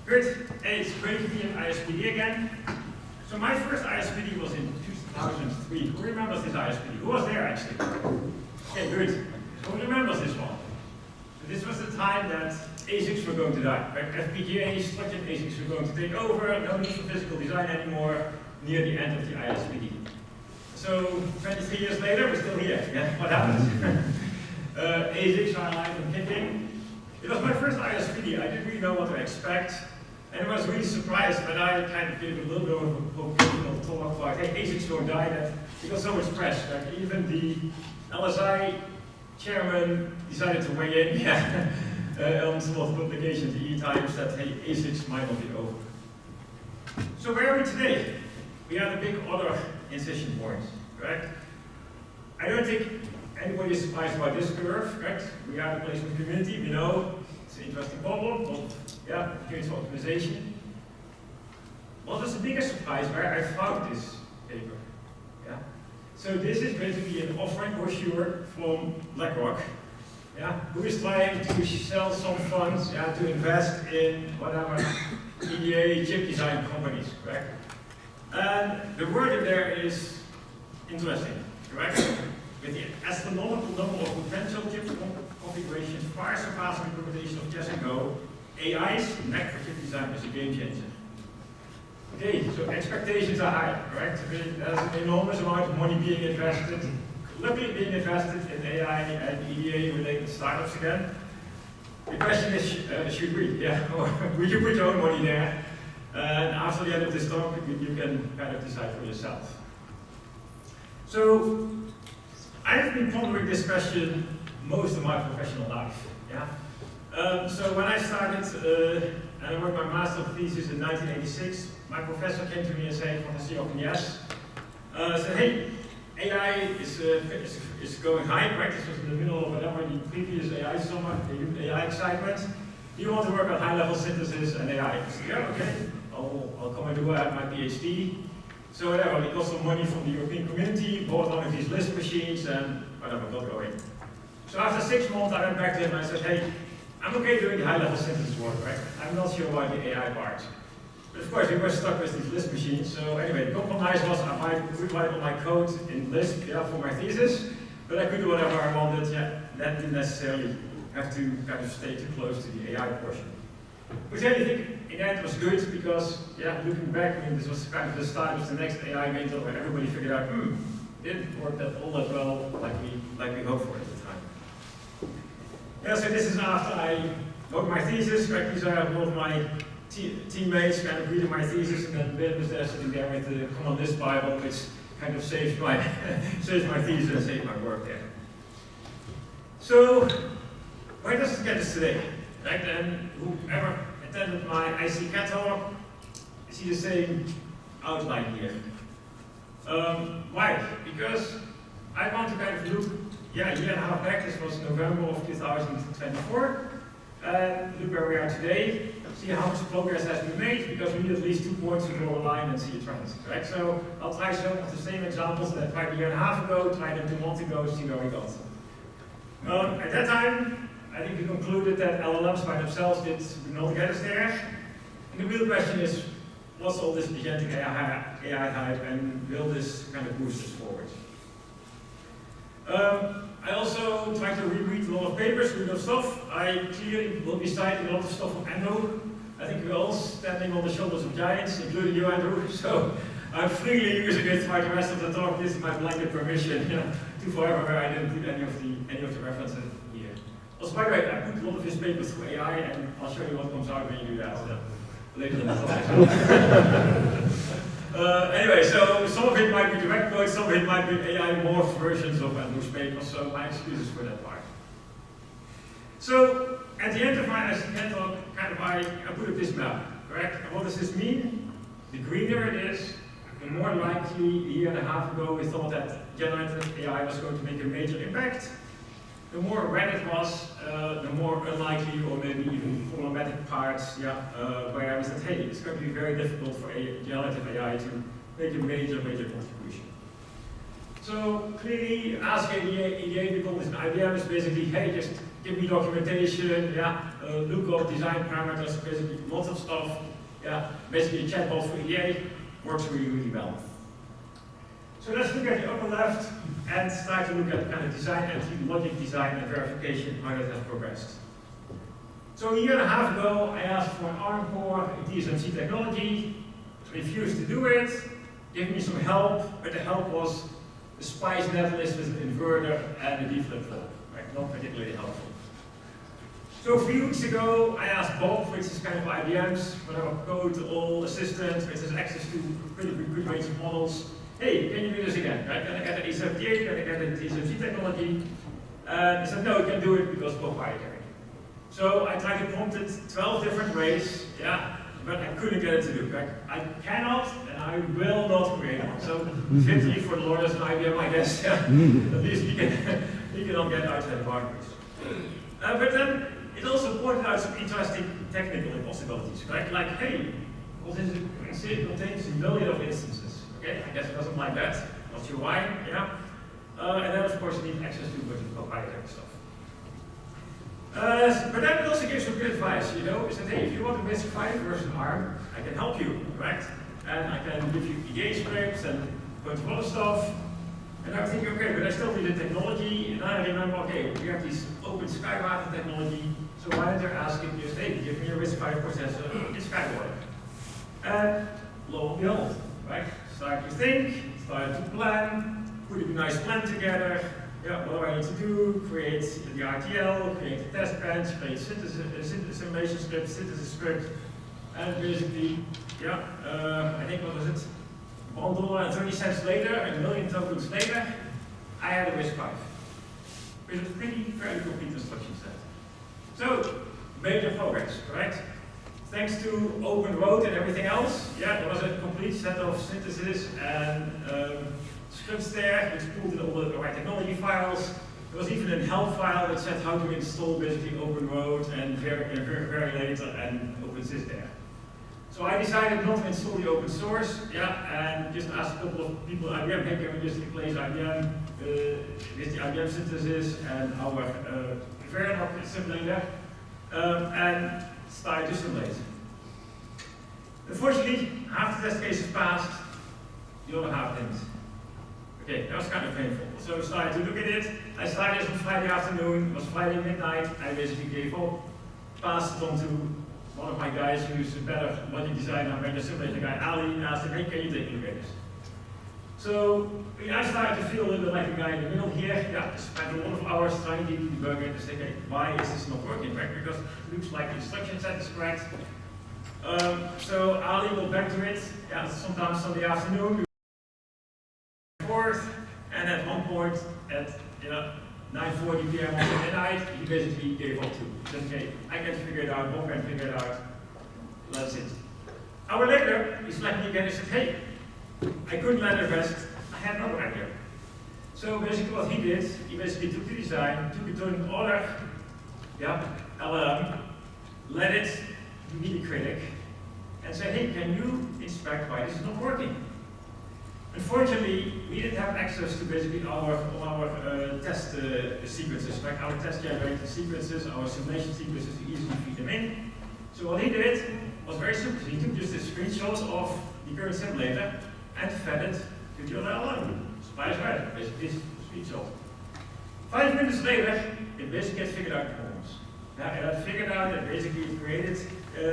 Good. Hey, it's great to be in ISPD again. So my first ISPD was in 2003. Who remembers this ISPD? Who was there actually? Okay, good. So who remembers this one? So this was the time that ASICs were going to die. Right? FPGAs, structured ASICs were going to take over, no need for physical design anymore, near the end of the ISPD. So 23 years later, we're still here. Yeah? What happened? ASICs are alive and kicking. It was my first ISPD. I didn't really know what to expect. And I was really surprised when I kind of gave a little bit of a vocational talk about, hey, ASICs won't die. That it got so much press. Like even the LSI chairman decided to weigh in on some of the publications, the E-Times, that hey, ASICs might not be over. So where are we today? We are the big other incision point, correct? I don't think anybody is surprised about this curve, correct? We are the placement community, we know it's an interesting problem, but yeah, here's optimization. What was the biggest surprise where I found this paper? Yeah. So this is basically an offering brochure from BlackRock, yeah, who is trying to sell some funds, yeah, to invest in whatever EDA chip design companies, correct? And the word in there is interesting, correct? With the astronomical number of potential chip configurations far surpassing the implementation of chess and Go, AI's knack for chip design is a game changer. Okay, so expectations are high, correct? There's an enormous amount of money being invested, luckily being invested in AI and EDA-related startups again. The question is, should we? Yeah, or would you put your own money there? And after the end of this talk, you can kind of decide for yourself. So, I have been pondering this question most of my professional life. Yeah. So when I started and I wrote my master's thesis in 1986, my professor came to me and said, "Want to see open yes?" Said, "Hey, AI is going high, right? This was in the middle of whatever the previous AI summer, the AI excitement. Do you want to work on high-level synthesis and AI?" I said, "Yeah, okay. I'll come and do my PhD." So whatever, we got some money from the European community, bought one of these list machines, and whatever, got going. So after 6 months, I went back to him and I said, "Hey, I'm okay doing the high-level synthesis work, right? I'm not sure about the AI part." But of course, we were stuck with these list machines. So anyway, the compromise was I would write all my code in Lisp, yeah, for my thesis, but I could do whatever I wanted. Yeah, that didn't necessarily have to kind of stay too close to the AI portion. Which I think in the end was good because, yeah, looking back, I mean, this was kind of the start of the next AI winter where everybody figured out, didn't work all that well like we hoped for at the time. Yeah, so this is after I wrote my thesis, right? These are all of my teammates kind of reading my thesis, and then Ben was there sitting there with the Common Lisp Bible, which kind of saved my saved my thesis and saved my work there. So where does it get us today? Right, and whoever attended my ICCAT talk, you see the same outline here. Why? Because I want to kind of look, a year and a half back, this was November of 2024, and look where we are today, see how much progress has been made, because we need at least 2 points to draw a line and see a trend. Right? So I'll try some of the same examples that I tried a year and a half ago, tried them 2 months ago, see where we got. At that time, I think we concluded that LLMs by themselves did not get us there. And the real question is, what's all this agentic AI hype, and will this kind of boost us forward? I also tried to reread a lot of papers, read a lot of stuff. I clearly will be citing a lot of stuff from Andrew. I think we're all standing on the shoulders of giants, including you, Andrew. So I'm freely using it for the rest of the talk. This is my blanket permission to forever where I didn't put any of the references here. Also, by the way, I put a lot of his papers through AI, and I'll show you what comes out when you do that later in the talk. Anyway, so some of it might be direct quotes, some of it might be AI morphed versions of Andrew's papers, so my excuses for that part. So, at the end of my talk, I put up this map, correct? And what does this mean? The greener it is, the more likely a year and a half ago we thought that generative AI was going to make a major impact. The more red it was, the more unlikely or maybe even problematic parts, where I said, hey, it's going to be very difficult for generative AI to make a major contribution. So clearly, ask EDA, we call this an IBM, is basically, hey, just give me documentation, lookup, design parameters, basically lots of stuff. Yeah, basically a chatbot for EA works really, really well. So let's look at the upper left and start to look at kind of design and logic design and verification, how that has progressed. So a year and a half ago, I asked for an ARM core in TSMC technology, refused to do it, gave me some help, but the help was the SPICE netlist with an inverter and a D flip-flop, right? Not particularly helpful. So a few weeks ago, I asked Bob, which is kind of IBM's code all assistant, which has access to a pretty good range of models. Hey, can you do this again? Right? Can I get an A78? Can I get a TSMC technology? And he said, no, you can do it because it's proprietary. So I tried to prompt it 12 different ways, yeah, but I couldn't get it to do. Right? I cannot, and I will not create one. So victory for the lawyers and IBM, I guess. Yeah. At least we cannot get outside the boundaries. But then it also pointed out some interesting technical impossibilities, right? Like, hey, well, it contains a million of instances. Okay, I guess it doesn't like that. Not sure why, yeah. And then, of course, you need access to a bunch of proprietary stuff. But then it also gives you good advice, you know. It said, hey, if you want a RISC-V version ARM, I can help you, right? And I can give you EA scripts and a bunch of other stuff. And I was thinking, okay, but I still need the technology. And I remember, okay, we have this open SkyWater technology. So why don't I ask him just, hey, give me a RISC-V processor in SkyWater? And lo and behold, right? Started to think, started to plan, put a nice plan together. Yeah, what do I need to do? Create the RTL, create the test bench, create simulation script, synthesis script, and basically, yeah, I think what was it? $1.30 later, a million tokens later, I had a RISC-V. With a fairly complete instruction set. So, major progress, right? Thanks to Open Road and everything else, yeah, there was a complete set of synthesis and scripts there, which pulled in all the right technology files. There was even a help file that said how to install basically Open Road and Varilator and OpenSys there. So I decided not to install the open source, yeah, and just asked a couple of people at IBM, hey, can we just replace IBM with the IBM synthesis and our Verilog simulator, and started to simulate. Unfortunately, half the test cases passed, the other half didn't. Okay, that was kind of painful. So I started to look at it. I started on Friday afternoon, it was Friday midnight, I basically gave up, passed it on to one of my guys who's a better logic designer, better simulator guy, Ali, and asked him, hey, can you take a look at this? So I started to feel a little bit like a guy in the middle here. Yeah, I spent a lot of hours trying to debug it to say, okay, why is this not working, right? Because it looks like the instruction set is correct. So Ali will back to it, yeah, sometimes Sunday afternoon, and at one point at 9:40 p.m. on Sunday night, he basically gave up too. He said, okay, I can figure it out, Bob can figure it out, that's it. Hour later, he slapped me again and said, hey, I couldn't let it rest, I had another idea. So basically what he did, he basically took the design, took it to another LLM, led it to be the critic, and said, hey, can you inspect why this is not working? Unfortunately, we didn't have access to basically all our test sequences, like our test generated sequences, our simulation sequences, to easily feed them in. So what he did was very simple. He took just a screenshot of the current simulator and fed it to the other LLM. SPICE read, basically this screenshot. 5 minutes later, it basically had figured out the problems. Yeah, it had figured out that basically it created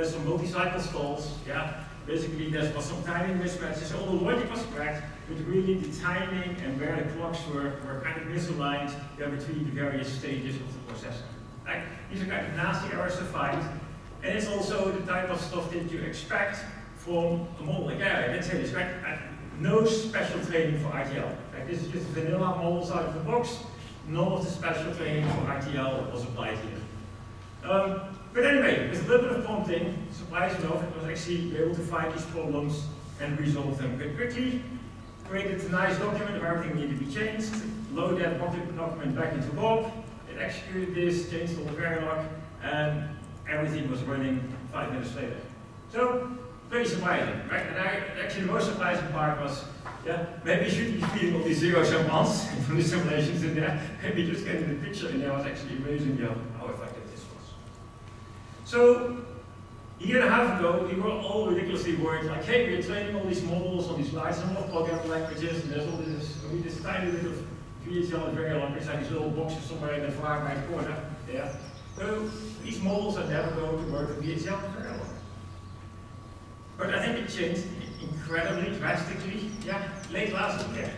some multi-cycle stalls. Yeah, basically there was some timing mismatches. So all the logic was correct, but really the timing and where the clocks were kind of misaligned between the various stages of the processor. Like, these are kind of nasty errors to find, and it's also the type of stuff that you expect from a model. Like, yeah, let's say this, right? No special training for RTL. Like, this is just vanilla models out of the box. None of the special training for RTL was applied here. But anyway, with a little bit of prompting, surprisingly enough, it was actually able to find these problems and resolve them quite quickly. Created a nice document of everything needed to be changed, load that document back into Bob, it executed this, changed all the Verilog, and everything was running 5 minutes later. So, very surprising, right? And actually the most surprising part was, yeah, maybe you shouldn't be feeding all these zero-sum ones from the simulations in there. Maybe just getting the picture in there was actually amazing how effective this was. So, a year and a half ago, we were all ridiculously worried, like, hey, we're training all these models on these large number of programming languages, and there's all this tiny little VHDL and very long, it's like these little boxes somewhere in the far right corner. Yeah. So these models are never going to work with VHDL and very long. But I think it changed incredibly drastically, late last year.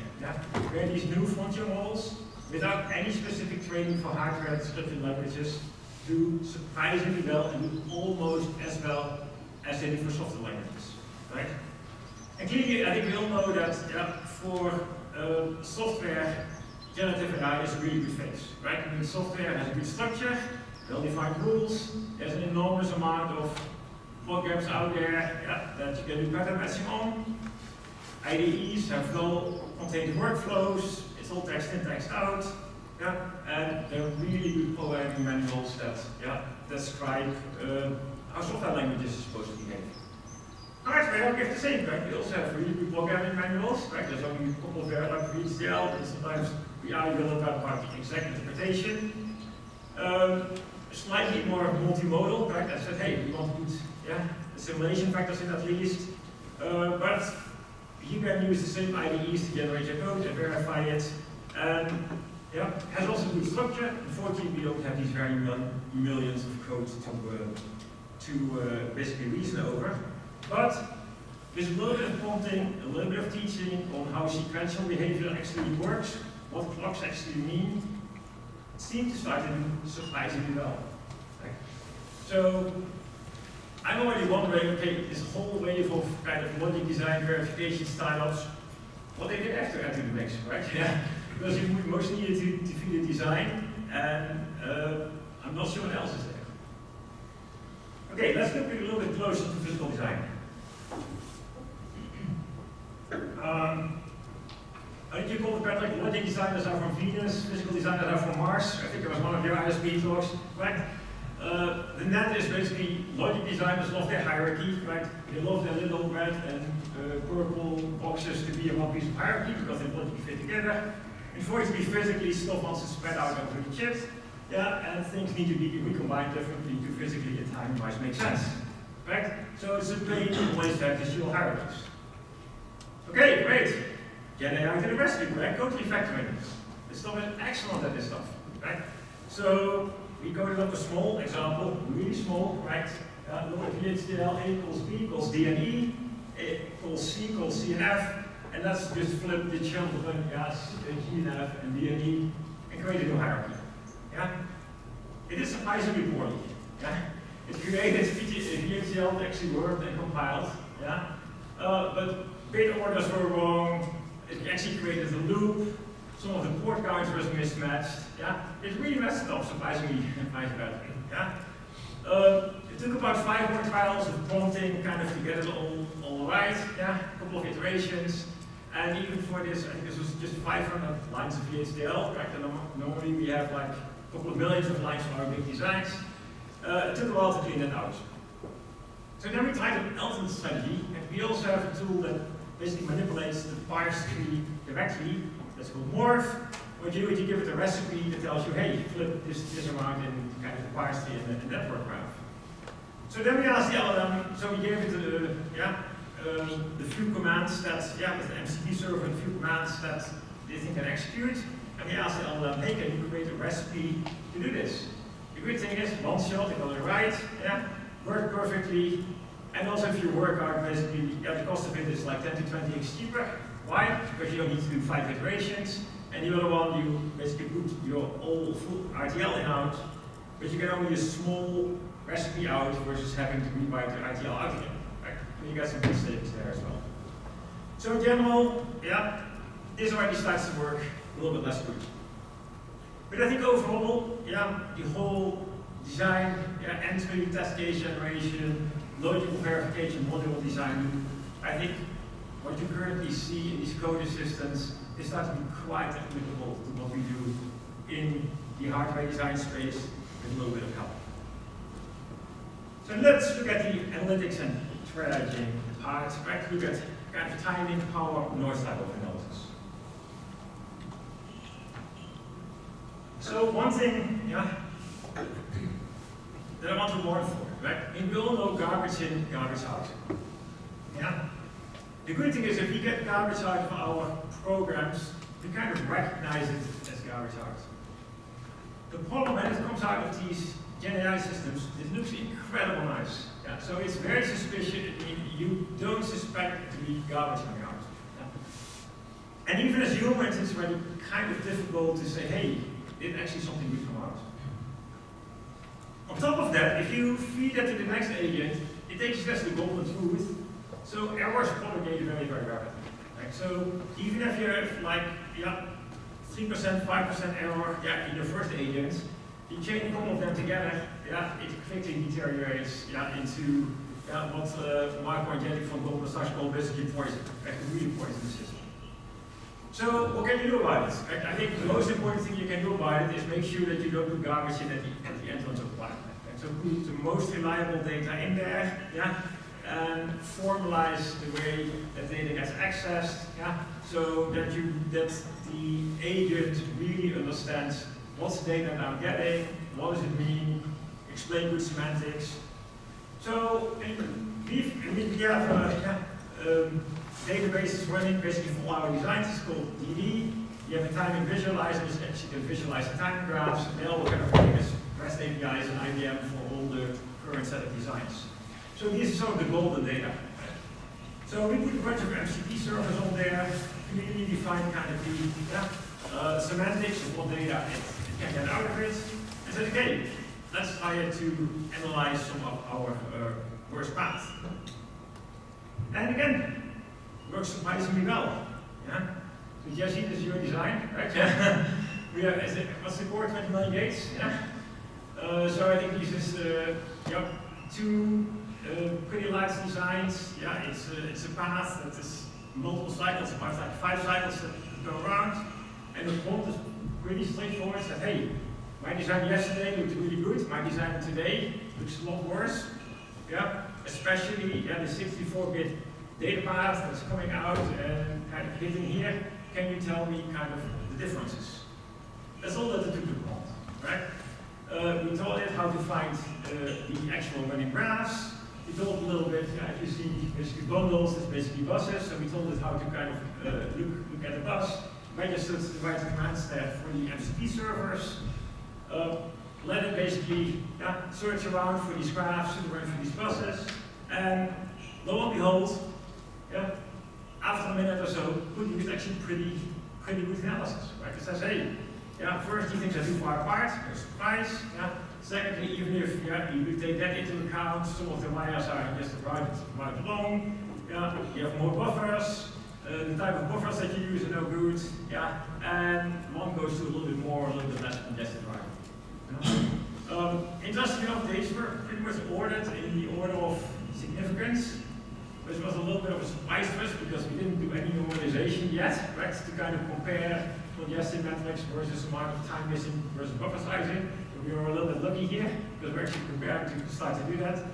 Where these new frontier models, without any specific training for hardware scripting languages, do surprisingly well and do almost as well as they do for software languages, right? And clearly, I think we all know that for software, generative AI is a really good phase, right? I mean, software has a good structure, well-defined rules. There's an enormous amount of programs out there that you can do pattern matching on. IDEs have well-contained workflows. It's all text in, text out. And they're really good programming manuals that describe how software languages are supposed to behave. Hardware, we have the same, right? We also have really good programming manuals, right? There's only a couple of there like VHDL, but sometimes we argue a little bit about the exact interpretation. Slightly more multimodal, right? I said, hey, we want to put the simulation factors in at least. But you can use the same IDEs to generate your code and verify it. Has also good structure. Unfortunately, we don't have these very millions of codes to basically reason over. But with a little bit of prompting, a little bit of teaching on how sequential behavior actually works, what clocks actually mean, it seems to start to do surprisingly well. Right? So I'm already wondering, okay, this whole wave of kind of logic design verification startups, what they did after adding the mix, right? Because you mostly need to feed the design, and I'm not sure what else is there. Okay, let's look a little bit closer to physical design. I think you call it better, logic designers are from Venus, physical designers are from Mars. I think it was one of your ISP talks, right? The net is basically logic designers love their hierarchy, right? They love their little red and purple boxes to be a one piece of hierarchy because they logically fit together. Unfortunately, physically, stuff wants to spread out over the chips, and things need to be recombined differently to physically and time-wise make sense, right? So it's a pain to always have these dual hierarchies. Okay, great. Gen AI to the rescue, right? Code refactoring. This stuff is excellent at this stuff, right? So we coded up a small example, really small, right? Look at VHDL, A equals B equals D and E, A equals C equals C and F, and let's just flip the children, G and F and D and E, and create a new hierarchy. It is surprisingly poorly. It created VHDL that actually worked and compiled. But bit orders were wrong. It actually created a loop. Some of the port counts was mismatched. It really messed it up surprisingly badly. It took about 5 more trials of prompting kind of to get it all right. A couple of iterations. And even for this, I think this was just 500 lines of VHDL. Right? And normally we have like a couple of millions of lines for our big designs. It took a while to clean it out. So then we tried an alternate strategy, and we also have a tool that basically manipulates the parse tree directly. That's called morph. What you do is you give it a recipe that tells you, hey, flip this around in kind of the parse tree in the network graph. So then we asked the LLM, so we gave it the few commands that, with the MCP server, the few commands that this thing can execute. And we asked the LLM, hey, can you create a recipe to do this? The good thing is, one shot, it got it right, worked perfectly. And also if you work out, basically, the cost of it is like 10 to 20x cheaper. Why? Because you don't need to do 5 iterations. And the other one, you basically put your full RTL in out, but you get only a small recipe out versus having to rewrite the RTL out again. Right? So you got some good savings there as well. So in general, this already starts to work a little bit less good. But I think overall, the whole design, entry, test case generation, logical verification, module design, I think what you currently see in these code assistants is starting to be quite applicable to what we do in the hardware design space with a little bit of help. So let's look at the analytics and triaging part, right? Look at kind of timing, power, noise type of analysis. So one thing, that I want to warn for. right? And we all know garbage in, garbage out. Yeah? The good thing is if we get garbage out of our programs, we kind of recognize it as garbage out. The problem when it comes out of these Gen AI systems, it looks incredibly nice. Yeah? So it's very suspicious. I mean, you don't suspect it to be garbage coming out. Yeah? And even as humans, it's really kind of difficult to say, hey, did actually something good come out? On top of that, if you feed that to the next agent, it takes just the golden truth. So errors propagate very, very rapidly. Right? So even if you have like 3%, 5% error in your first agent, you chain a couple of them together, it quickly deteriorates into what Marco and Jenny from Goldman Sachs call basically poison, really poison the system. So what can you do about it? I think the most important thing you can do about it is make sure that you don't do garbage in at the entrance of the pipeline. So put the most reliable data in there, and formalize the way that data gets accessed, so that the agent really understands what's the data that I'm getting, what does it mean, explain good semantics. So we have databases running basically for our designs. It's called DD. You have a timing visualizer, which actually can visualize the timing graphs. They all kind of running as REST APIs and IBM for all the current set of designs. So these are some of the golden data. So we put a bunch of MCP servers on there, clearly define kind of the semantics of what data it can get out of it. And said, okay, let's try to analyze some of our worst paths. And again, works surprisingly well. So Jesse, this is your design, right? We have, what's the core, 20 million gates? So I think this is two pretty large designs. It's a path that is multiple cycles, about like 5 cycles that go around. And the prompt is pretty straightforward. It says, hey, my design yesterday looked really good. My design today looks a lot worse. Especially the 64-bit data path that's coming out and kind of hitting here. Can you tell me kind of the differences? That's all that it took the prompt, right? We told it how to find the actual running graphs. We told a little bit, if you see basically bundles, it's basically buses. So we told it how to kind of look at the bus, registered the right commands there for the MCP servers. Let it basically search around for these graphs and run for these buses. And lo and behold, after a minute or so, we get actually pretty good analysis. Right? It says, hey, first these things are too far apart, no surprise. Secondly, even if you take that into account, some of the wires are just right along. You have more buffers. The type of buffers that you use are no good. And one goes to a little bit more, a little bit less congested routing. Interesting updates were pretty much ordered in the order of significance, which was a little bit of a surprise to us because we didn't do any normalization yet, right? To kind of compare congestion metrics versus amount of time missing versus buffer sizing. We were a little bit lucky here because we're actually prepared to start to do that.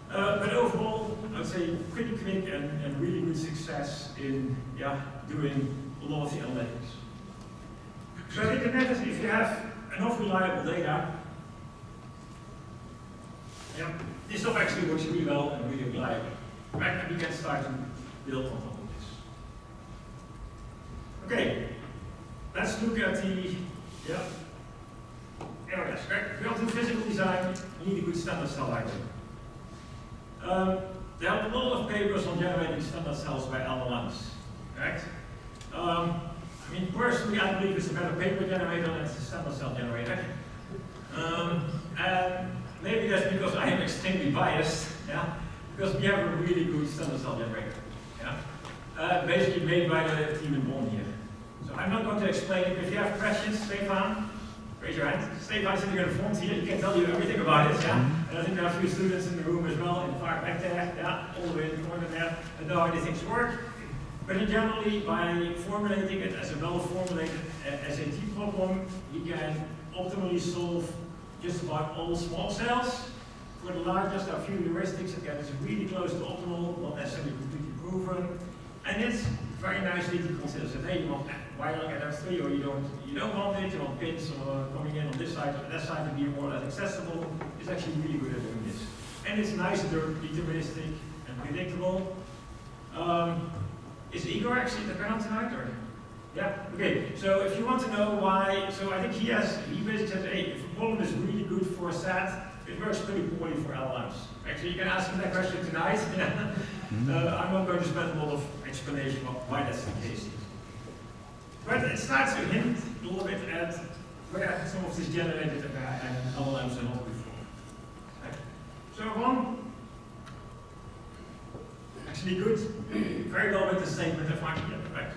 But overall, I would say pretty quick and really good success in doing a lot of the analytics. So I think the net is if you have enough reliable data, this stuff actually works really well and really reliable. Right? And we can start to build on top of this. Okay, let's look at the areas. Right? If you want to do physical design, you need a good standard cell library. There are a lot of papers on generating standard cells by LLMs. Right? I mean, personally, I believe it's a better paper generator than it's a standard cell generator. And maybe that's because I am extremely biased. Because we have a really good standard cell generator. Basically made by the team in Bonn here. So I'm not going to explain it. If you have questions, Stefan, raise your hand. Stefan is sitting in the front here. He can tell you everything about it. And I think there are a few students in the room as well, in the far back there, all the way in the corner there, that know how these things work. But generally, by formulating it as a well-formulated SAT problem, you can optimally solve just about all small cells. For the largest, there are a few heuristics that get us really close to optimal, not necessarily completely proven. And it's very nicely to consider that, hey, you want wiring at F3 or you don't want it, you want pins or coming in on this side or that side to be more or less accessible. It's actually really good at doing this. and it's nice, deterministic, and predictable. Is Igor actually the panel tonight, or? Yeah, okay, so if you want to know why, so I think he basically says, hey, if a problem is really good for a set, it works pretty poorly for LLMs. Actually, you can ask him that question tonight. I'm not going to spend a lot of explanation of why that's the case. But it starts to hint a little bit at where some of this generated LLMs are not before. Right? So one, actually good, very well with the statement of Martin, right?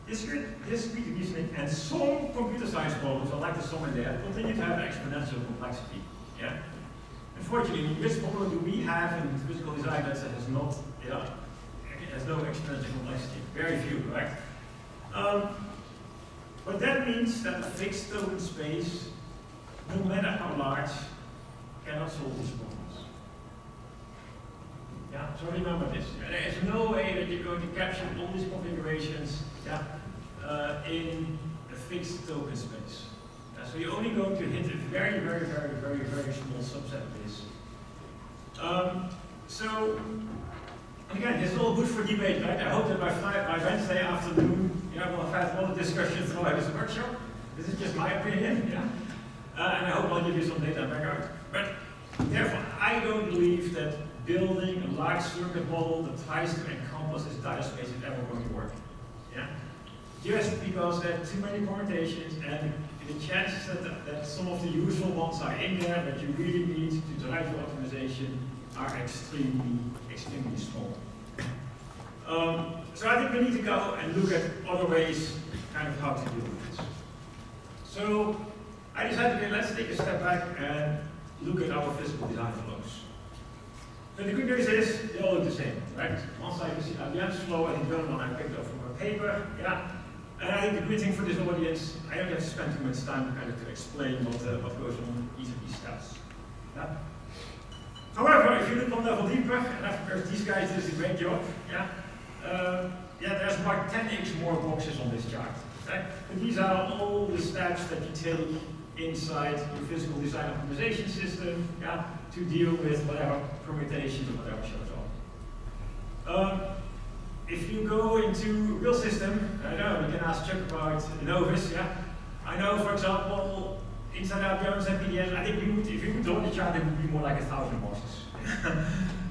Discrete reasoning and some computer science problems, I like the sum in there, continue to have exponential complexity. Yeah? Unfortunately, which problem do we have in physical design that has not, has no exponential complexity? Very few, correct? But that means that a fixed token space, no matter how large, cannot solve these problems. Yeah, so remember this. There is no way that you're going to capture all these configurations in a fixed token space. So you're only going to hit a very, very, very, very, very small subset of this. And again, this is all good for debate, right? I hope that by Wednesday afternoon, we'll have had a lot of discussions throughout this workshop. This is just my opinion, and I hope I'll give you some data back out. But therefore, I don't believe that building a large circuit model that tries to encompass this data space is ever going to work. Just because there are too many permutations, and the chances that some of the usual ones are in there that you really need to drive your optimization are extremely, extremely small. So I think we need to go and look at other ways kind of how to deal with this. So I decided, let's take a step back and look at our physical design flows. So the good news is they all look the same, right? One side you see IBM's flow, and the other one I picked up from a paper, And I think the good thing for this audience, I don't have to spend too much time kind of to explain what goes on each of these steps. However, if you look one level deeper, and of course these guys did a great job, there's about 10x more boxes on this chart. Right? And these are all the steps that you take inside your physical design optimization system to deal with whatever permutations or whatever shows up. If you go into real system, I know we can ask Chuck about Novis, I know, for example, inside our Germans and PDFs, I think if you would draw the chart, it would be more like 1,000 boxes.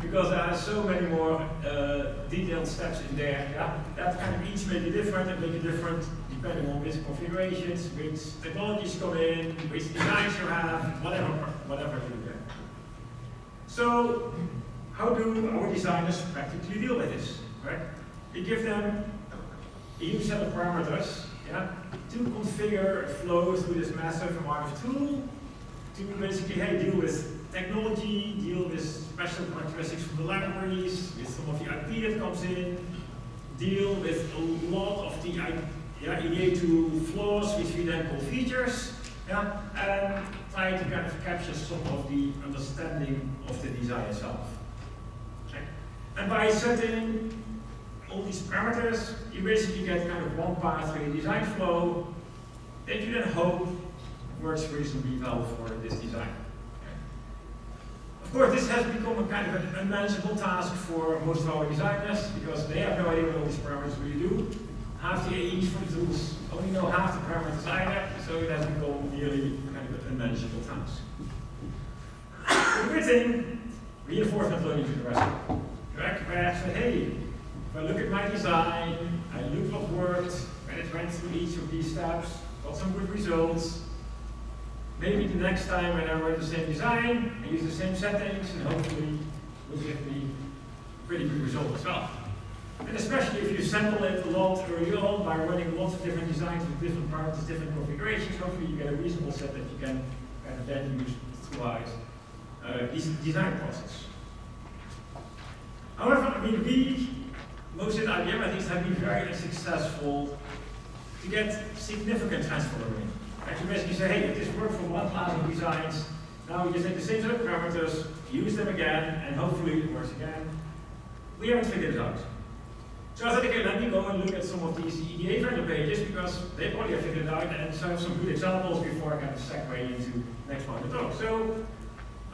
Because there are so many more detailed steps in there, that kind of each may be different and make it different depending on which configurations, which technologies come in, which designs you have, whatever you do. So, how do our designers practically deal with this, right? You give them a huge set of parameters, to configure a flow through this massive amount of tool, to basically, deal with technology, deal with special characteristics from the libraries, with some of the IP that comes in, deal with a lot of the EDA tool flaws, which we then call features, and try to kind of capture some of the understanding of the design itself. Okay? And by setting all these parameters, you basically get kind of one path through the design flow that you then hope works reasonably well for this design. Okay. Of course, this has become a kind of an unmanageable task for most of our designers because they have no idea what all these parameters really do. Half the AEs for the tools only know half the parameters either, so it has become nearly kind of an unmanageable task. The good thing, reinforcement learning to the rest. Correct? Where I say, hey, if I look at my design, I look what worked, when it went through each of these steps, got some good results. Maybe the next time when I write the same design, I use the same settings, and hopefully it will give me a pretty good result as well. And especially if you sample it a lot early on by running lots of different designs with different parameters, different configurations, hopefully you get a reasonable set that you can kind of then use throughout this design process. However, most at IBM at least have been very successful to get significant transfer learning. And to basically say, hey, if this worked for one class of designs, now we just take the same set of parameters, use them again, and hopefully it works again. We haven't figured it out. So I thought, okay, let me go and look at some of these EDA vendor pages because they probably have figured it out, and so I have some good examples before I kind of segue into the next part of the talk. So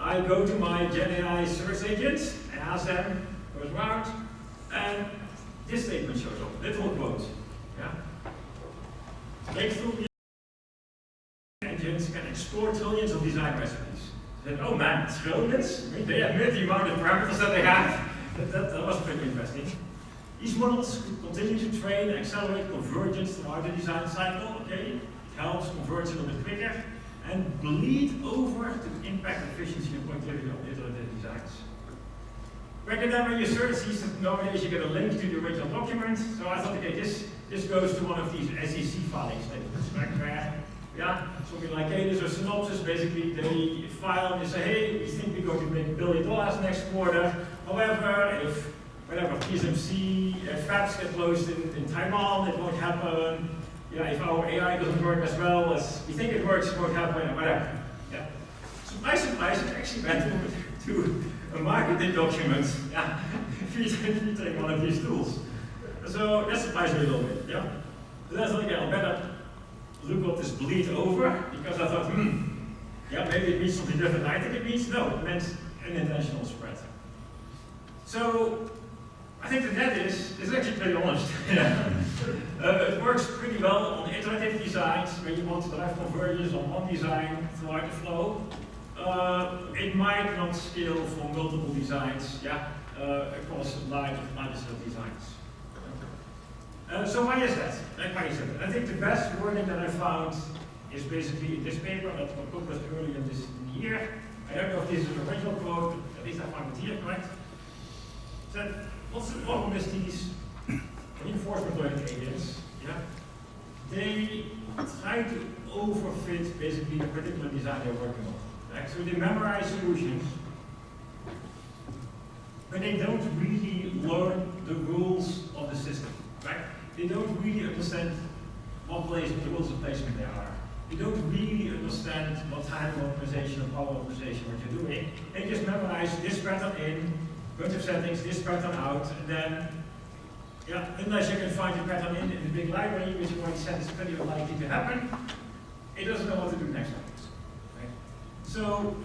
I go to my GenAI search agent and ask them, goes around, and this statement shows up, little quote. Yeah? Breakthrough engines can explore trillions of design recipes. Then, oh man, trillions? I mean, they admit the amount of parameters that they have. That was pretty interesting. These models continue to train and accelerate convergence throughout the design cycle. Okay, it helps converge a little bit quicker and bleed over to impact efficiency and productivity of iterative designs. Back in then when you search these, nowadays you get a link to the original document. So I thought, okay, this goes to one of these SEC filing statements, right? Where, yeah, something like cadence or synopsis, basically they file and they say, hey, we think we're going to make $1 billion next quarter. However, if whatever TSMC fabs get closed in Taiwan, it won't happen. Yeah, if our AI doesn't work as well as we think it works, it won't happen, whatever. Yeah. Surprise, surprise, it actually went to a marketing document, yeah, featuring one of these tools. So that surprised me a little bit, yeah. So that's like, yeah, I better look up this bleed over, because I thought, yeah, maybe it means something different. I think it means, no, it meant an intentional spread. So, I think the net is actually pretty honest. It works pretty well on iterative designs, where you want to drive convergence on one design throughout the flow. It might not scale for multiple designs, yeah, across larger set of designs. So why is that? Why is that? I think the best wording that I found is basically in this paper that was published earlier this year. I don't know if this is an original quote, but at least I found it here, correct? That what's the problem with these reinforcement learning agents? Yeah, they try to overfit basically the particular design they're working on. Right? So they memorize solutions, but they don't really learn the rules of the system. Right? They don't really understand what rules of placement there are. They don't really understand what time optimization or power optimization what you're doing. They just memorize this pattern in, bunch of settings, this pattern out, and then, yeah, unless you can find the pattern in the big library, which you already said is pretty unlikely to happen, it doesn't know what to do next time. Right? So,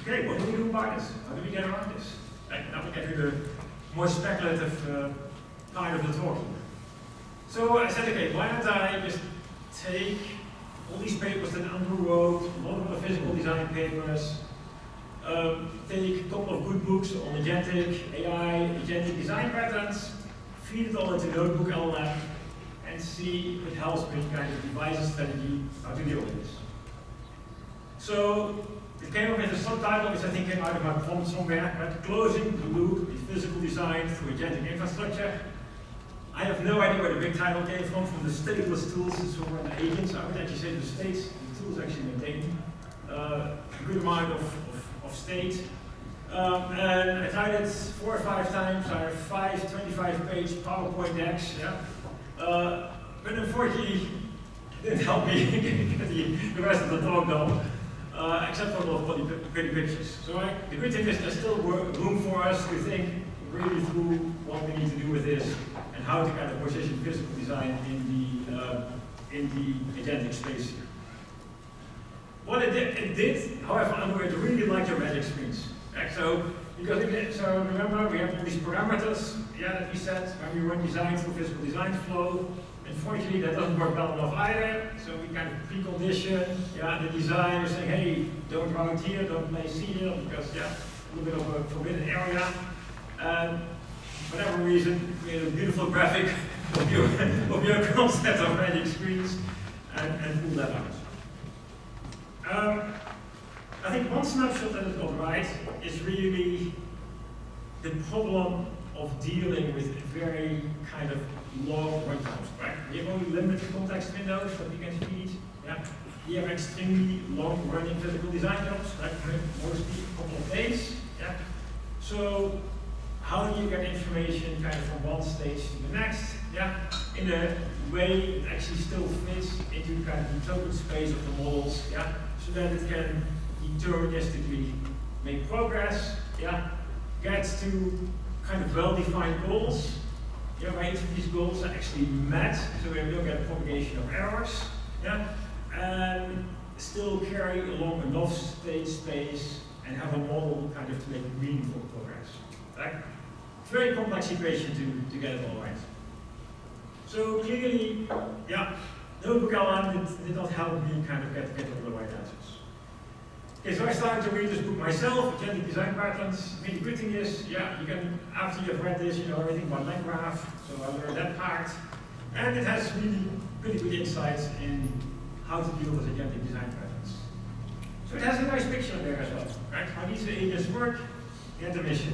okay, what do we do about this? How do we get around this? Right, now we get to the more speculative part of the talk here. So I said, okay, why don't I just take all these papers that Andrew wrote, a lot of the physical design papers, take a couple of good books on agentic AI, agentic design patterns, feed it all into Notebook LLM, and see if it helps me kind of devise a strategy how to deal with this. So it came up with a subtitle, which I think came out of my prompt somewhere, right? Closing the loop in physical design through agentic infrastructure. I have no idea where the big title came from the stateless tools and so on, the agents. I would actually say the states, the tools actually maintain a good amount of state. And I tried it 4 or 5 times. I have 5 25-page PowerPoint decks. Yeah? But unfortunately, it didn't help me get the rest of the talk done, except for a lot of pretty pictures. So the good thing is there's still room for us to think really through what we need to do with this and how to kind of position physical design in the agentic space here. What it did, however, Andrew, it really liked your magic screens. Right? So remember, we have all these parameters that we set when we run design through physical design flow. Unfortunately, that doesn't work well enough either. So we kind of precondition the design. We're saying, hey, don't round here, don't place here, because a little bit of a forbidden area. And for whatever reason, we made a beautiful graphic of your concept of magic screens and pull that out. I think one snapshot that it got right is really the problem of dealing with very kind of long runtimes, right? We have only limited context windows that we can feed. Yeah. We have extremely long running physical design jobs, like mostly a couple of days. Yeah. So how do you get information kind of from one stage to the next? Yeah. In a way that actually still fits into kind of the token space of the models, yeah, so that it can deterministically make progress, yeah, get to kind of well-defined goals, yeah, where each of these goals are actually met, so we don't get propagation of errors, yeah, and still carry along enough state space and have a model kind of to make meaningful progress. Right? Very complex equation to get it all right. So clearly, yeah, notebook LM did not help me kind of get all the right answers. Okay, so I started to read this book myself, Agentic Design Patterns. I mean, the good thing is, yeah, you can, after you've read this, you know everything about line graph, so I learned that part. And it has really pretty good insights in how to deal with agentic design patterns. So it has a nice picture there as well, right? How these agents work, and the mission.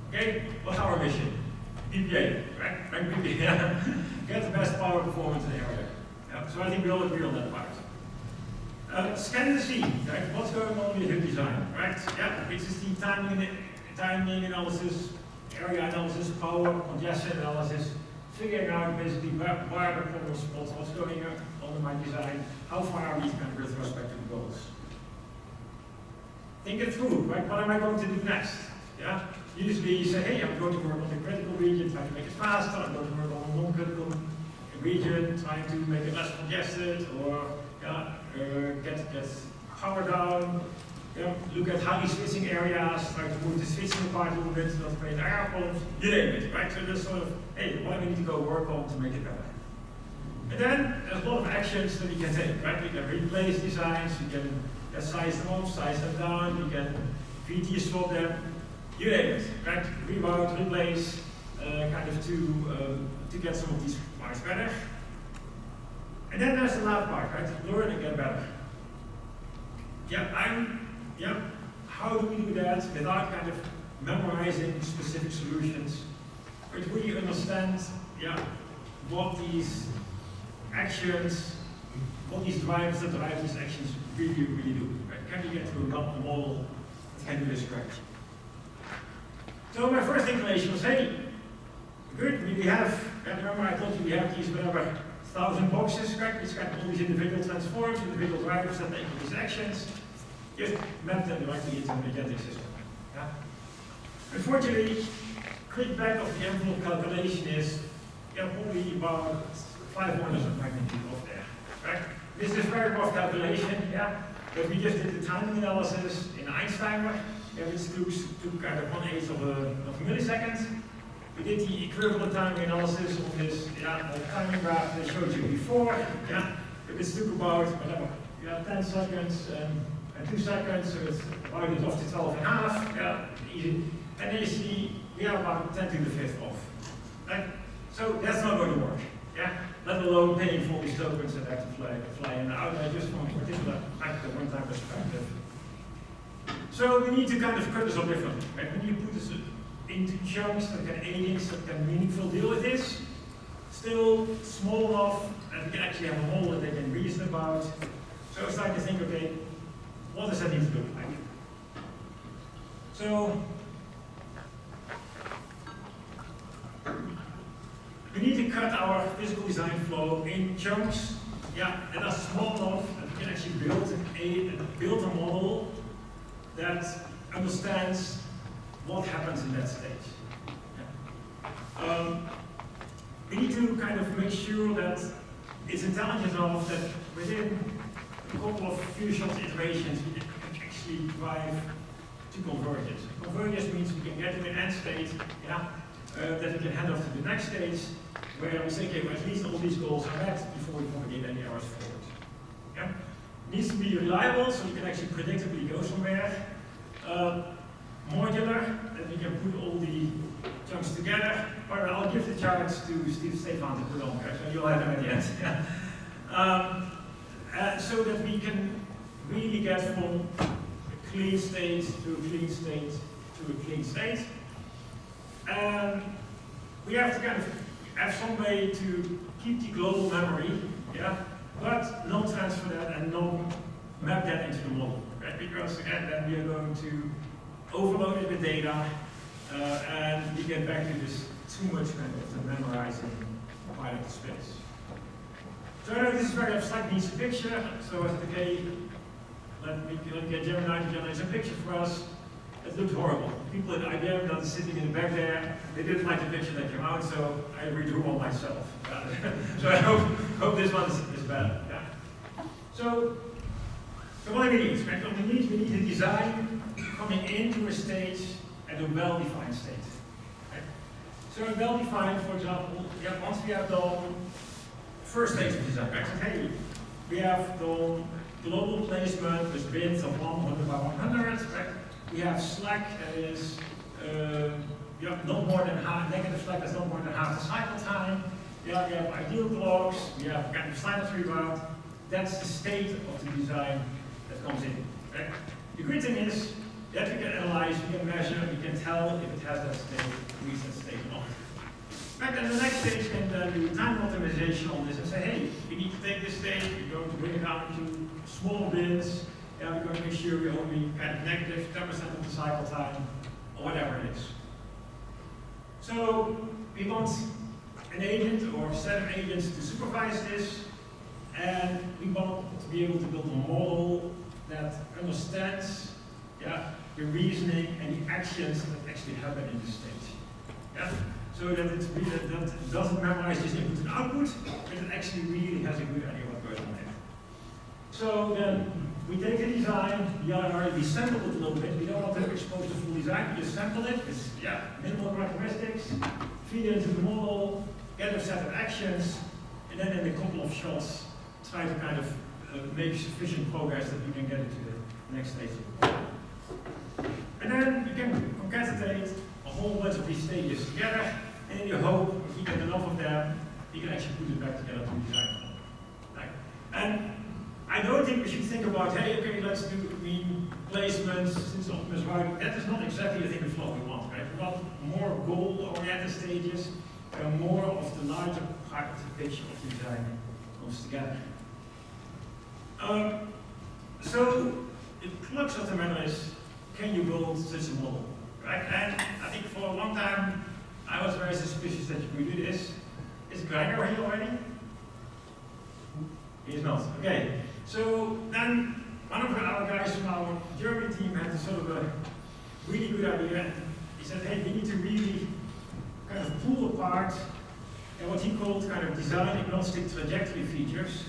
Okay, what's our mission? PPA, right? Rank PPA. Get the best power performance in the area. Yeah, so I think we all agree on that part. Scan the scene, right? What's going on with your design, right? Yeah, which is the timing analysis, area analysis, power, congestion analysis, figuring out basically where the problem spots, what's going on in my design, how far are we kind of with respect to the goals. Think it through, right? What am I going to do next? Yeah? Usually you say, hey, I'm going to work on the critical region, trying to make it faster, I'm going to work on the non-critical region, trying to make it less congested, or yeah, get power down, yeah, look at highly switching areas, try to move the switching apart a little bit, not create error problems, you name it, right? So there's sort of, hey, what do we need to go work on to make it better? And then there's a lot of actions that you can take, right? You can replace designs, you can size them up, size them down, you can VT swap them, you name it, right? Reroute, replace, kind of to get some of these parts better. And then there's the last part, right? Learn and get better. Yeah, how do we do that without kind of memorizing specific solutions, but really understand, yeah, what these actions, what these drivers that drive these actions really do, right? Can we get to a model that can do this correct? So my first inclination was, hey, good, we have, remember I told you we have these whatever 1,000 boxes, correct? It's got all these individual transforms, individual drivers that make these actions. Just map them directly into an agentic system. Yeah? Unfortunately, quick back of the envelope calculation is probably about 5 orders of magnitude off there. Right? This is very rough calculation, yeah. But we just did the timing analysis in Einsteiner, which took kind of 1/8 of a millisecond. We did the equivalent timing analysis on this timing graph that I showed you before. Yeah, it took about whatever, 10 seconds and 2 seconds, so it's divided off to 12.5. Yeah, easy. And then you see we are about 10 to the 5th off. Right? So that's not going to work. Yeah, let alone paying for these tokens that have to fly in and out, just from a particular practical one-time perspective. So we need to kind of cut this up differently. Right? We need to put this into chunks that can agents that can meaningfully deal with this. Still small enough that we can actually have a model that they can reason about. So I started to think, okay, what does that need to look like? So we need to cut our physical design flow in chunks, that are small enough that we can actually build a model that understands what happens in that stage. We need to kind of make sure that it's intelligent enough that within a couple of few short iterations we can actually drive to convergence. Convergence means we can get to an end state, that we can hand off to the next stage, where we say, okay, well, at least all these goals are met before we propagate any errors forward. Yeah? It needs to be reliable, so we can actually predictably go somewhere. Modular, that we can put all the chunks together. Or I'll give the chance to Stefan to put on there, so you'll have them at the end. So that we can really get from a clean state to a clean state to a clean state. We have to kind of have some way to keep the global memory, but not transfer that and not map that into the model, right? Because again, then we are going to overload it with data, and we get back to this too much kind of memorizing part of the space. So I know this is very abstract, needs a picture, so I said, okay, let me get Gemini to generate a picture for us. It looked horrible. People at IBM that are sitting in the back there, they didn't like the picture that came out, so I redrew one myself. So I hope this one is better. Yeah. So So what do we need? Right? We need a design coming into a stage at a well-defined state. Right? So a well-defined, for example, once we have done first stage of design, right? So, hey, we have done global placement with bins of 100 by 100, right? We have slack that is not more than half, negative slack that's not more than half the cycle time. Yeah, we have ideal clocks, we have kind of silence rebound. That's the state of the design that comes in. Right? The good thing is that we can analyze, we can measure, we can tell if it has that state, reaches that state or not. Right, and the next stage can then do time optimization on this and say, hey, we need to take this state, we're going to bring it down to smaller bins, and we're going to make sure we only kind of negative 10% of the cycle time, or whatever it is. So we want an agent or a set of agents to supervise this, and we want to be able to build a model that understands the reasoning and the actions that actually happen in this stage. Yeah? So that it doesn't memorize just input and output, but it actually really has a good idea what goes on there. So then we take the design, we sample it a little bit. We don't want to expose the full design, we just sample it with minimal characteristics, feed it into the model, get a set of actions, and then in a couple of shots, try to kind of make sufficient progress that we can get into the next stage. And then you can concatenate a whole bunch of these stages together, and you hope if you get enough of them, you can actually put it back together to design. Right? And I don't think we should think about, hey, okay, let's do placements since optimus routing. That is not exactly the thing the flow we want, right? We want more goal-oriented stages, and more of the larger part of the picture of the design comes together. So the crux of the matter is, can you build such a model, right? And I think for a long time, I was very suspicious that you could do this. Is Gregor here already? He is not. Okay. So then one of our guys from our German team had sort of a really good idea. He said, hey, we need to really kind of pull apart what he called kind of design agnostic trajectory features,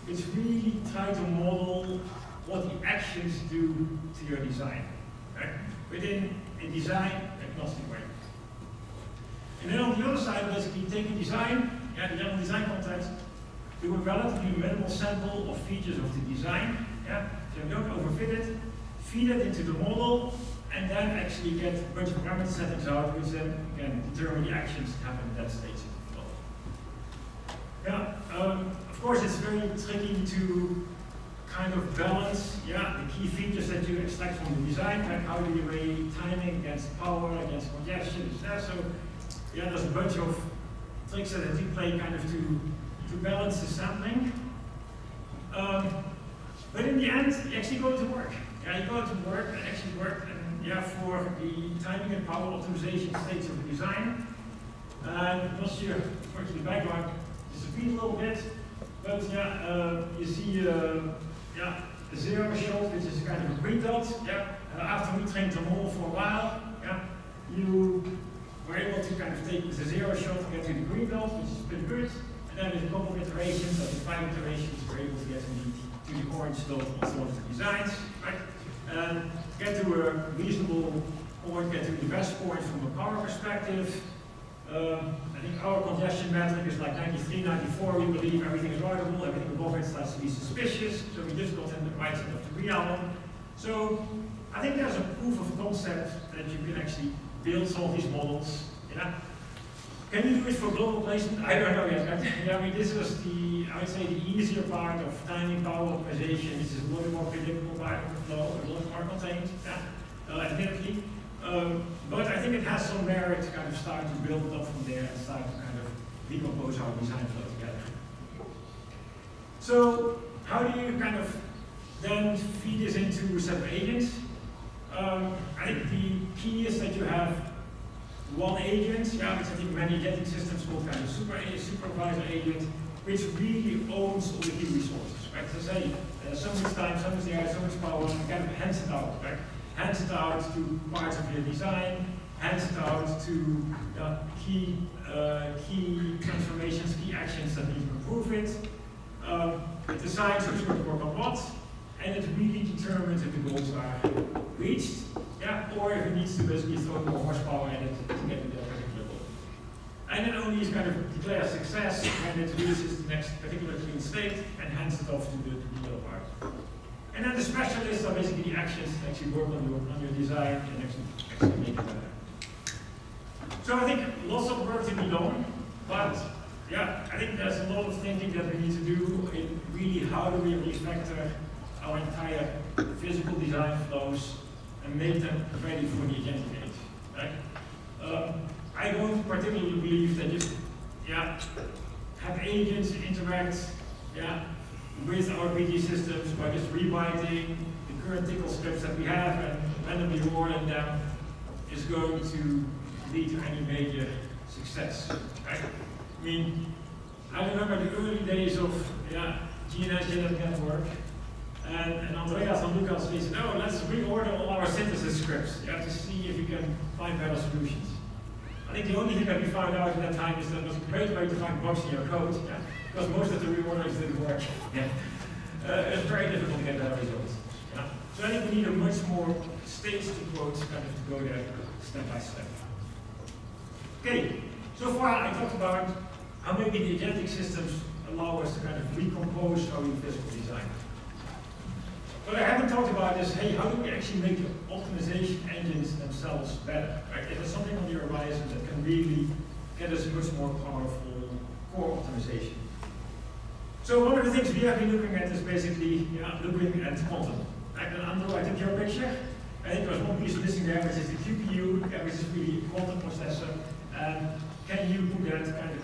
which really try to model what the actions do to your design, right? Within a design agnostic way. And then on the other side, basically take a design, the general design context, do a relatively minimal sample of features of the design, so you don't overfit it, feed it into the model, and then actually get a bunch of parameter settings out, which then can determine the actions that happen at that stage of the flow. Of course, it's very tricky to kind of balance the key features that you extract from the design, like how do you weigh timing against power, against congestion, so there's a bunch of tricks that you play kind of to balance the sampling. But in the end, you actually go to work. You go to work and actually work for the timing and power optimization stage of the design. And once you work in the background, disappears a little bit, but you see a zero shot, which is kind of a green dot. After we trained the model for a while, you were able to kind of take the zero shot to get to the green dot, which is pretty good. And then with a couple of iterations, with 5 iterations, we're able to get to the orange dot on some of the designs, right? And get to a reasonable point, get to the best point from a power perspective. I think our congestion metric is like 93, 94. We believe everything is writable, everything above it starts to be suspicious. So we just got in the right set of the realm. So I think there's a proof of concept that you can actually build some of these models. Can you do it for global placement? I don't know yet. This was I would say, the easier part of timing power optimization. This is a little more predictable part of the flow, a little more contained, admittedly. But I think it has some merit to kind of start to build it up from there and start to kind of decompose our design flow together. So how do you kind of then feed this into a set of agents? I think the key is that you have one agent, which I think many agentic systems called kind of supervisor agent, which really owns all the key resources, right? So say, so much time, so much AI, so much power, and kind of hands it out, right? Hands it out to parts of your design, hands it out to key transformations, key actions that need to improve it. It decides who's going to work on what, and it really determines if the goals are reached, yeah, or if it needs to basically throw more horsepower in it to get to that particular goal. And it only is kind of declares success when it reaches the next particular clean state and hands it off to the other part. And then the specialists are basically the actions that actually work on your design and actually make it better. So I think lots of work to be done, but yeah, I think there's a lot of thinking that we need to do in really how do we refactor our entire physical design flows and make them ready for the agentic age. Right? I don't particularly believe that you have agents interact with our PD systems by just rewriting the current tickle scripts that we have and randomly ordering them is going to lead to any major success. Right? I mean, I remember the early days of GNS Genetic Network, and Andreas and Lucas said, "Oh, let's reorder all our synthesis scripts to see if we can find better solutions." I think the only thing that we found out at that time is that it was a great way to find bugs in your code, because most of the reorders didn't work. It was very difficult to get better results. So I think we need a much more staged approach kind of to go there step by step. Okay, so far I talked about how maybe the agentic systems allow us to kind of recompose our physical design. What I haven't talked about is, hey, how do we actually make the optimization engines themselves better? Right? Is there something on the horizon that can really get us much more powerful core optimization? So one of the things we have been looking at is basically looking at quantum. And Andrew, I took your picture. I think there's one piece missing there, which is the QPU, which is really a quantum processor. Can you put that kind of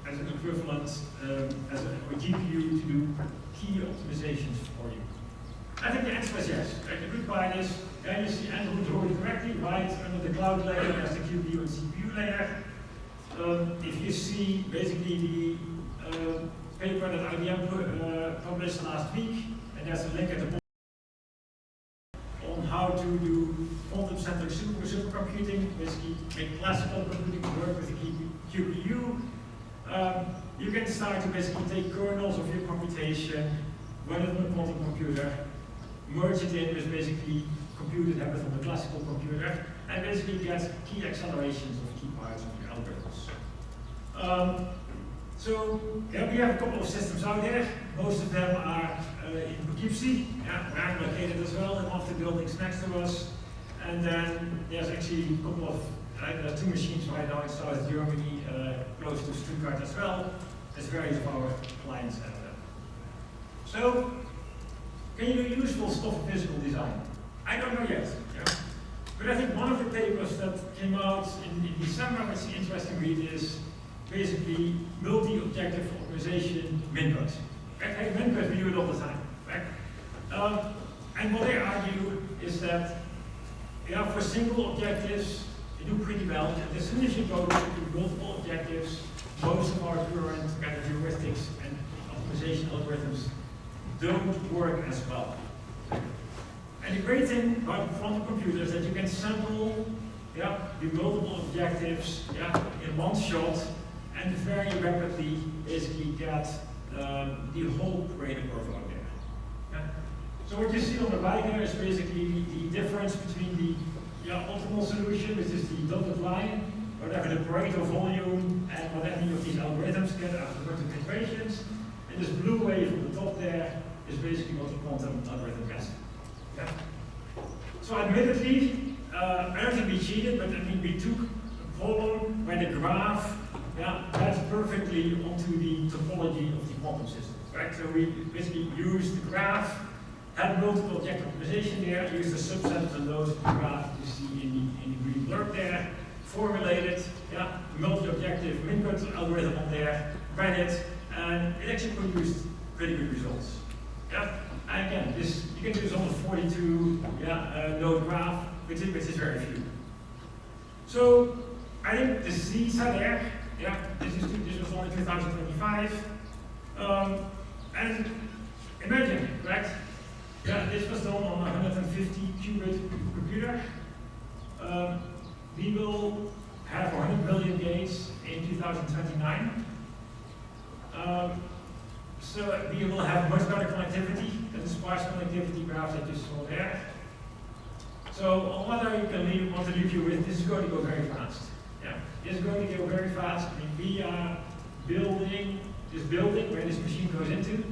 as an equivalent as a GPU to do key optimizations for you? I think the answer is yes. Right? The good part is, you see Andrew draw it correctly, right? Under the cloud layer, there's the QPU and CPU layer. If you see basically the paper that IBM published last week, and there's a link at the bottom on how to do quantum-centric supercomputing, basically make classical computing work with the QPU. You can start to basically take kernels of your computation, run it on a quantum computer, merge it in with basically computed habit on the classical computer, and basically get key accelerations of key parts of your algorithms. So we have a couple of systems out there. Most of them are in Poughkeepsie, where I'm located as well, in one of the buildings next to us. And then there's actually a couple of, there are two machines right now in South Germany, close to Stuttgart as well. There's various of our clients at them. So, can you do useful stuff in physical design? I don't know yet. But I think one of the papers that came out in December, which is an interesting read, is basically multi-objective optimization min-cut. Right? Min-cut, we do it all the time. Right? And what they argue is that for single objectives, they do pretty well. And as soon as you go to multiple objectives, most of our current kind of heuristics and optimization algorithms don't work as well. And the great thing about quantum computers is that you can sample the multiple objectives in one shot and very rapidly basically get the whole parameter curve out there. So what you see on the right here is basically the difference between the optimal solution, which is the dotted line, whatever the Pareto volume and what any of these algorithms get after quantum iterations. And this blue wave on the top there is basically what the quantum algorithm gets. So admittedly, I don't think we cheated, but I mean we took a problem where the graph fits perfectly onto the topology of the quantum system. Right? So we basically used the graph, had multiple object optimization there, used a subset of the nodes of the graph you see in the green blurb there, formulated multi-objective min-cut algorithm on there, ran it, and it actually produced pretty good results. And again, you can do this on a 42 node graph, which is very few. So I think the seeds are there. This was only 2025. And imagine, right? This was done on a 150 qubit computer. We will have 100 million gates in 2029. So we will have much better connectivity than the sparse connectivity graph that you saw there. So what I can want to leave you with, this is going to go very fast. Yeah, this is going to go very fast. I mean, we are building this building where this machine goes into.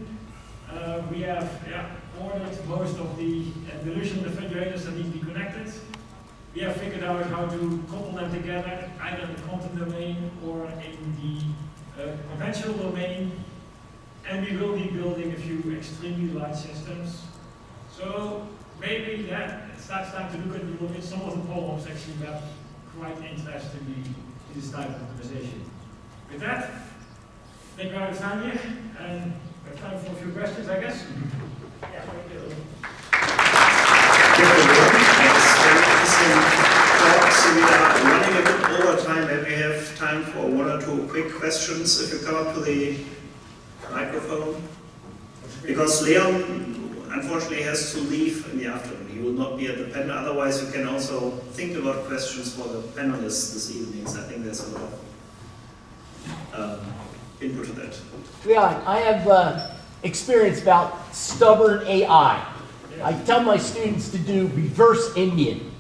We have ordered most of the dilution refrigerators that need to be connected. We have figured out how to couple them together, either in the quantum domain or in the conventional domain. And we will be building a few extremely large systems. So maybe that starts time to look at a little bit. Some of the problems actually got quite interesting in this type of conversation. With that, thank you for your time here, and we have time for a few questions, I guess. Yeah, thank you. So we are running a bit over time, and we have time for one or two quick questions. If you come up to the microphone, because Leon unfortunately has to leave in the afternoon. He will not be at the panel. Otherwise, you can also think about questions for the panelists this evening. So I think there's a lot of input to that. Yeah, I have experience about stubborn AI. I tell my students to do reverse Indian.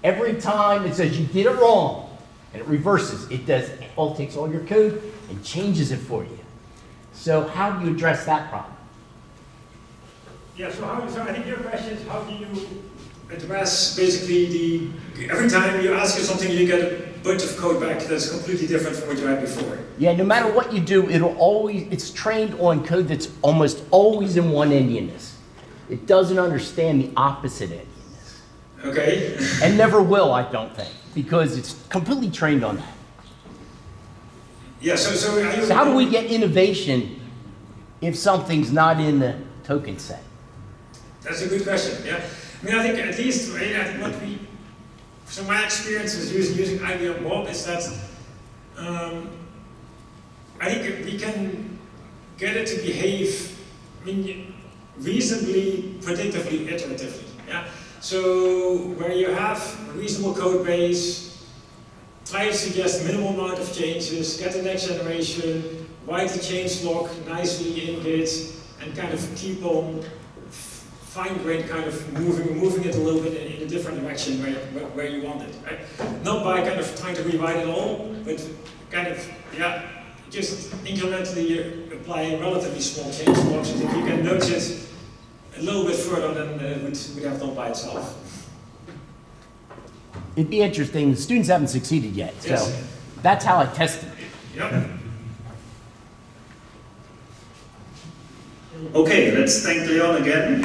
Every time it says you did it wrong, and it reverses. It does. It takes all your code and changes it for you. So how do you address that problem? Yeah, so I think your question is how do you address basically every time you ask you something you get a bunch of code back that's completely different from what you had before. Yeah, no matter what you do, it's trained on code that's almost always in one Indianness. It doesn't understand the opposite Indianness. Okay. And never will, I don't think, because it's completely trained on that. Yeah, So how do we get innovation if something's not in the token set? That's a good question, yeah. I mean, I think at least, so my experience is using IBM Bob is that I think we can get it to behave, reasonably, predictably, iteratively, yeah. So where you have a reasonable code base, try to suggest minimal amount of changes, get the next generation, write the change log nicely in Git, and kind of keep on fine-grained kind of moving it a little bit in a different direction where you want it, right? Not by kind of trying to rewrite it all, but kind of, just incrementally applying relatively small change logs. I think you can nudge it a little bit further than it would have done by itself. It'd be interesting. The students haven't succeeded yet, so Yes. That's how I tested it. Yep. Okay, let's thank Leon again.